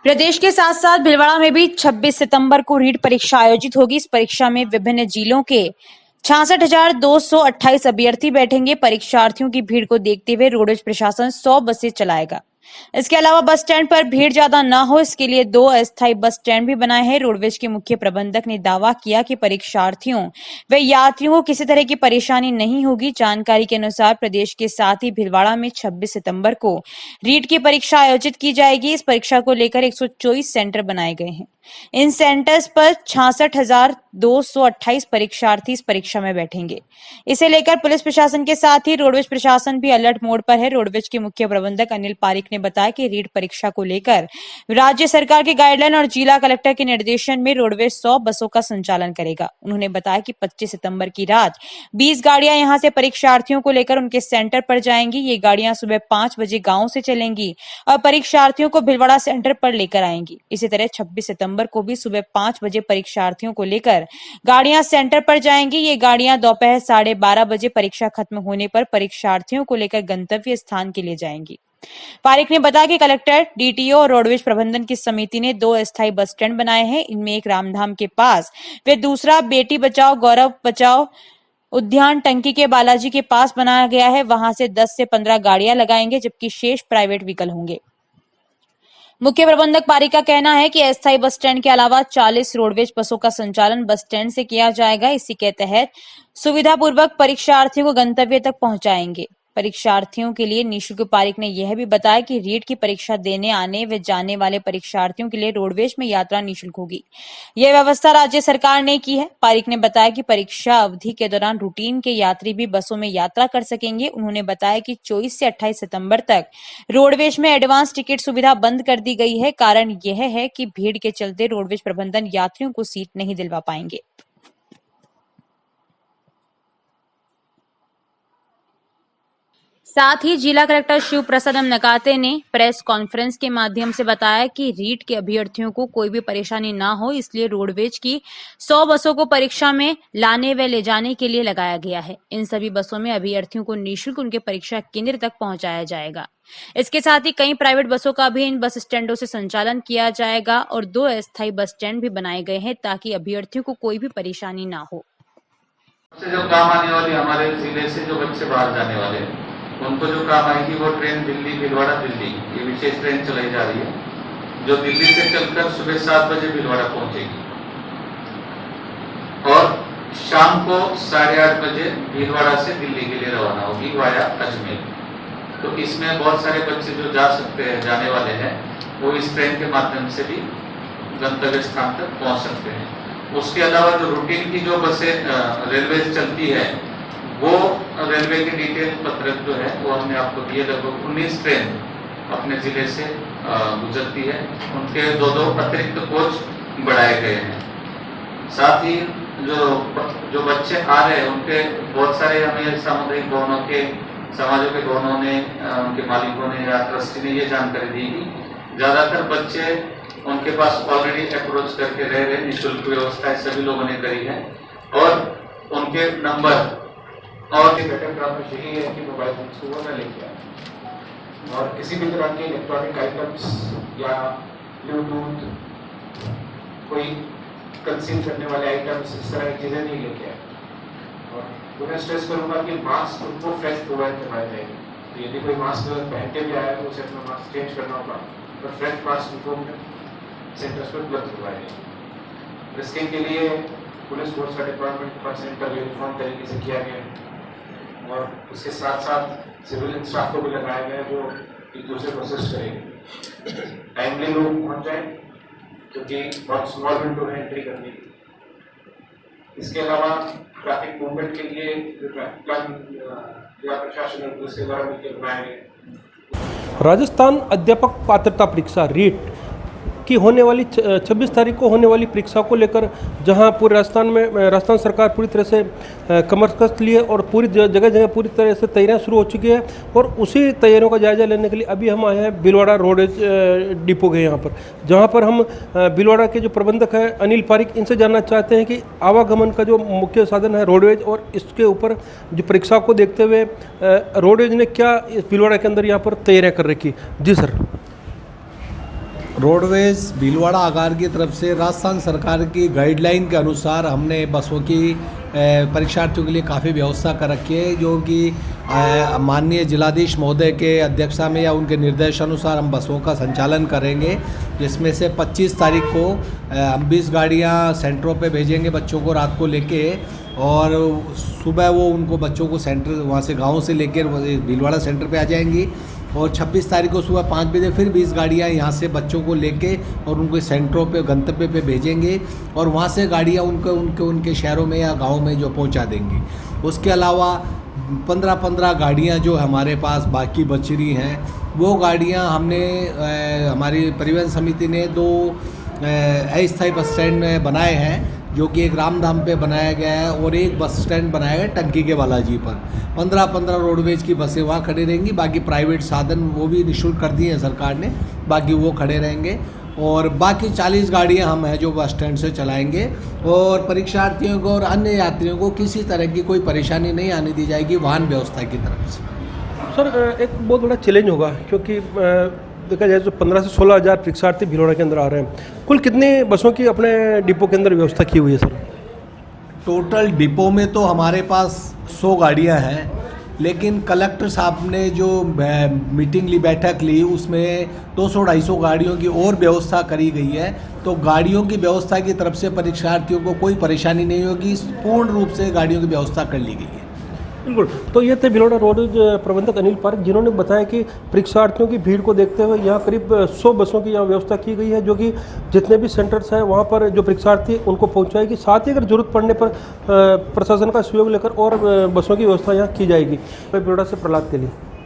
प्रदेश के साथ साथ भीलवाड़ा में भी 26 सितंबर को रीट परीक्षा आयोजित होगी। इस परीक्षा में विभिन्न जिलों के 66,228 अभ्यर्थी बैठेंगे। परीक्षार्थियों की भीड़ को देखते हुए रोडवेज प्रशासन 100 बसें चलाएगा। इसके अलावा बस स्टैंड पर भीड़ ज्यादा न हो, इसके लिए 2 अस्थायी बस स्टैंड भी बनाए हैं। रोडवेज के मुख्य प्रबंधक ने दावा किया कि परीक्षार्थियों व यात्रियों को किसी तरह की परेशानी नहीं होगी। जानकारी के अनुसार प्रदेश के साथ ही भीलवाड़ा में 26 सितंबर को रीट की परीक्षा आयोजित की जाएगी। इस परीक्षा को लेकर 124 सेंटर बनाए गए हैं। इन सेंटर्स पर 66,228 परीक्षार्थी इस परीक्षा में बैठेंगे। इसे लेकर पुलिस प्रशासन के साथ ही रोडवेज प्रशासन भी अलर्ट मोड पर है। रोडवेज के मुख्य प्रबंधक अनिल पारिक ने बताया कि रीट परीक्षा को लेकर राज्य सरकार के गाइडलाइन और जिला कलेक्टर के निर्देशन में रोडवेज 100 बसों का संचालन करेगा। उन्होंने बताया कि 25 सितंबर की रात 20 गाड़ियां यहां से परीक्षार्थियों को लेकर उनके सेंटर पर जाएंगी। ये गाड़ियां सुबह 5 बजे गांव से चलेंगी और परीक्षार्थियों को भीलवाड़ा सेंटर पर लेकर आएंगी। इसी तरह 26 सितंबर को भी सुबह 5 बजे परीक्षार्थियों को लेकर गाड़ियां सेंटर पर जाएंगी। ये गाड़ियां दोपहर 12:30 बजे परीक्षा खत्म होने पर परीक्षार्थियों को लेकर गंतव्य स्थान के लिए जाएंगी। पारिक ने बताया कि कलेक्टर, डीटीओ और रोडवेज प्रबंधन की समिति ने 2 अस्थायी बस स्टैंड बनाए हैं। इनमें एक रामधाम के पास व दूसरा बेटी बचाओ गौरव बचाओ उद्यान टंकी के बालाजी के पास बनाया गया है। वहां से 10 से 15 गाड़ियां लगाएंगे, जबकि शेष प्राइवेट व्हीकल होंगे। मुख्य प्रबंधक पारिक का कहना है कि अस्थायी बस स्टैंड के अलावा 40 रोडवेज बसों का संचालन बस स्टैंड से किया जाएगा। इसी के तहत सुविधापूर्वक परीक्षार्थियों को गंतव्य तक पहुंचाएंगे। परीक्षार्थियों के लिए निःशुल्क। पारिक ने यह भी बताया कि रीट की परीक्षा देने आने व जाने वाले परीक्षार्थियों के लिए रोडवेज में यात्रा निःशुल्क होगी। यह व्यवस्था राज्य सरकार ने की है। पारिक ने बताया कि परीक्षा अवधि के दौरान रूटीन के यात्री भी बसों में यात्रा कर सकेंगे। उन्होंने बताया कि 24 से 28 सितंबर तक रोडवेज में एडवांस टिकट सुविधा बंद कर दी गई है। कारण यह है कि भीड़ के चलते रोडवेज प्रबंधन यात्रियों को सीट नहीं दिलवा पाएंगे। साथ ही जिला कलेक्टर शिव प्रसाद नकाते ने प्रेस कॉन्फ्रेंस के माध्यम से बताया कि रीट के अभ्यर्थियों को कोई भी परेशानी ना हो, इसलिए रोडवेज की 100 बसों को परीक्षा में लाने व ले जाने के लिए लगाया गया है। इन सभी बसों में अभ्यर्थियों को निःशुल्क उनके परीक्षा केंद्र तक पहुंचाया जाएगा। इसके साथ ही कई प्राइवेट बसों का भी इन बस स्टैंडों से संचालन किया जाएगा और 2 अस्थायी बस स्टैंड भी बनाए गए हैं ताकि अभ्यर्थियों को कोई भी परेशानी ना हो। जो काम आने वाले हमारे जिले से जो बच्चे बाहर जाने वाले हैं उनको जो काम आएगी वो ट्रेन दिल्ली भीलवाड़ा दिल्ली, ये विशेष ट्रेन चलाई जा रही है जो दिल्ली से चलकर सुबह 7 बजे भीलवाड़ा पहुंचेगी और शाम को 8:30 बजे भीलवाड़ा से दिल्ली के लिए रवाना होगी वाया अजमेर। तो इसमें बहुत सारे बच्चे जो जा सकते हैं, जाने वाले हैं, वो इस ट्रेन के माध्यम से भी गंतव्य स्थान तक पहुंच सकते हैं। उसके अलावा जो रूटीन की जो बसें रेलवे चलती है वो रेलवे के डिटेल पत्रक जो है वो हमने आपको दिए। लगभग 19 ट्रेन अपने जिले से गुजरती है। उनके 2-2 अतिरिक्त कोच बढ़ाए गए हैं। साथ ही जो बच्चे आ रहे हैं उनके बहुत सारे हमें सामुदायिक भवनों के, समाजों के भवनों ने, उनके मालिकों ने या ट्रस्टी ने ये जानकारी दी कि ज्यादातर बच्चे उनके पास ऑलरेडी अप्रोच करके रह रहे, निःशुल्क व्यवस्था सभी लोगों ने करी है और उनके नंबर और घटक प्राप्त यही है कि मोबाइल फोन को न लेके आए और किसी भी तरह के इलेक्ट्रॉनिक आइटम्स या ब्लूटूथ, कोई कंसील करने वाले आइटम्स, इस तरह की चीज़ें नहीं लेके आए। और उन्हें स्ट्रेस करूँगा कि मास्क उनको फ्रेश प्रोवाइड करवाए जाएंगे। तो यदि कोई मास्क पहन के भी आया तो उसे अपना मास्क चेंज करना होगा और फ्रेश मास्क उनको सेंटर्स पर उपलब्ध करवाए जाएंगे। इसके के लिए पुलिस फोर्स का डिपार्टमेंट पर सेंटर यूनिफॉर्म तरीके से किया गया है और उसके साथ साथ सिविलियन स्टाफ को भी लगाया गया है जो एक दूसरे को असिस्ट करेंगे। टाइमली लोग पहुंच जाए क्योंकि बहुत स्मॉल विंडो है एंट्री करने की। इसके अलावा ट्रैफिक मूवमेंट के लिए जो ट्रैफिक प्लान जिला प्रशासन और पुलिस के द्वारा मिलकर बनाए गए। राजस्थान अध्यापक पात्रता परीक्षा रीट की होने वाली 26 तारीख को होने वाली परीक्षा को लेकर जहां पूरे राजस्थान में राजस्थान सरकार पूरी तरह से कमर कस लिए और पूरी जगह जगह पूरी तरह से तैयारियां शुरू हो चुकी है और उसी तैयारियों का जायजा लेने के लिए अभी हम आए हैं भीलवाड़ा रोडवेज डिपो के यहाँ पर, जहाँ पर हम भीलवाड़ा के जो प्रबंधक हैं अनिल पारिक, इनसे जानना चाहते हैं कि आवागमन का जो मुख्य साधन है रोडवेज और इसके ऊपर जो परीक्षा को देखते हुए रोडवेज ने क्या इस भीलवाड़ा के अंदर यहाँ पर तैयारियाँ कर रखी। जी सर। रोडवेज भीलवाड़ा आगार की तरफ से राजस्थान सरकार की गाइडलाइन के अनुसार हमने बसों की परीक्षार्थियों के लिए काफ़ी व्यवस्था कर रखी है, जो कि माननीय जिलाधीश महोदय के अध्यक्षता में या उनके निर्देशानुसार हम बसों का संचालन करेंगे, जिसमें से 25 तारीख को हम 20 गाड़ियाँ सेंटरों पे भेजेंगे बच्चों को रात को लेके, और सुबह वो उनको बच्चों को सेंटर वहाँ से गाँव से लेकर भीलवाड़ा सेंटर पे आ जाएंगी, और 26 तारीख को सुबह 5 बजे फिर 20 गाड़ियाँ यहाँ से बच्चों को लेके और उनको सेंटरों पे गंतव्य पे भेजेंगे, और वहाँ से गाड़ियाँ उनके शहरों में या गाँव में जो पहुँचा देंगी। उसके अलावा 15 गाड़ियाँ जो हमारे पास बाकी बच रही हैं, वो गाड़ियाँ हमने हमारी परिवहन समिति ने 2 अस्थायी बस स्टैंड में बनाए हैं, जो कि एक रामधाम पे बनाया गया है और एक बस स्टैंड बनाया है टंकी के बालाजी पर। 15 रोडवेज की बसें वहाँ खड़ी रहेंगी, बाकी प्राइवेट साधन वो भी निःशुल्क कर दिए हैं सरकार ने, बाकी वो खड़े रहेंगे, और बाकी 40 गाड़ियाँ हम हैं जो बस स्टैंड से चलाएंगे, और परीक्षार्थियों को और अन्य यात्रियों को किसी तरह की कोई परेशानी नहीं आने दी जाएगी वाहन व्यवस्था की तरफ से। सर, एक बहुत बड़ा चैलेंज होगा, क्योंकि देखा जाए तो 15 से 16 हज़ार परीक्षार्थी भीलवाड़ा के अंदर आ रहे हैं। कुल कितनी बसों की अपने डिपो के अंदर व्यवस्था की हुई है सर? टोटल डिपो में तो हमारे पास 100 गाड़ियां हैं, लेकिन कलेक्टर साहब ने जो मीटिंग ली, बैठक ली, उसमें 200-250 गाड़ियों की और व्यवस्था करी गई है। तो गाड़ियों की व्यवस्था की तरफ से परीक्षार्थियों को कोई परेशानी नहीं होगी, पूर्ण रूप से गाड़ियों की व्यवस्था कर ली गई है। बिल्कुल। तो ये थे भीलवाड़ा रोडवेज प्रबंधक अनिल पारिक, जिन्होंने बताया कि परीक्षार्थियों की भीड़ को देखते हुए यहाँ करीब 100 बसों की यहाँ व्यवस्था की गई है, जो कि जितने भी सेंटर्स हैं वहाँ पर जो परीक्षार्थी उनको पहुँचाएगी। साथ ही अगर जरूरत पड़ने पर प्रशासन का सहयोग लेकर और बसों की व्यवस्था यहाँ की जाएगी। भीलवाड़ा से प्रहलाद के लिए।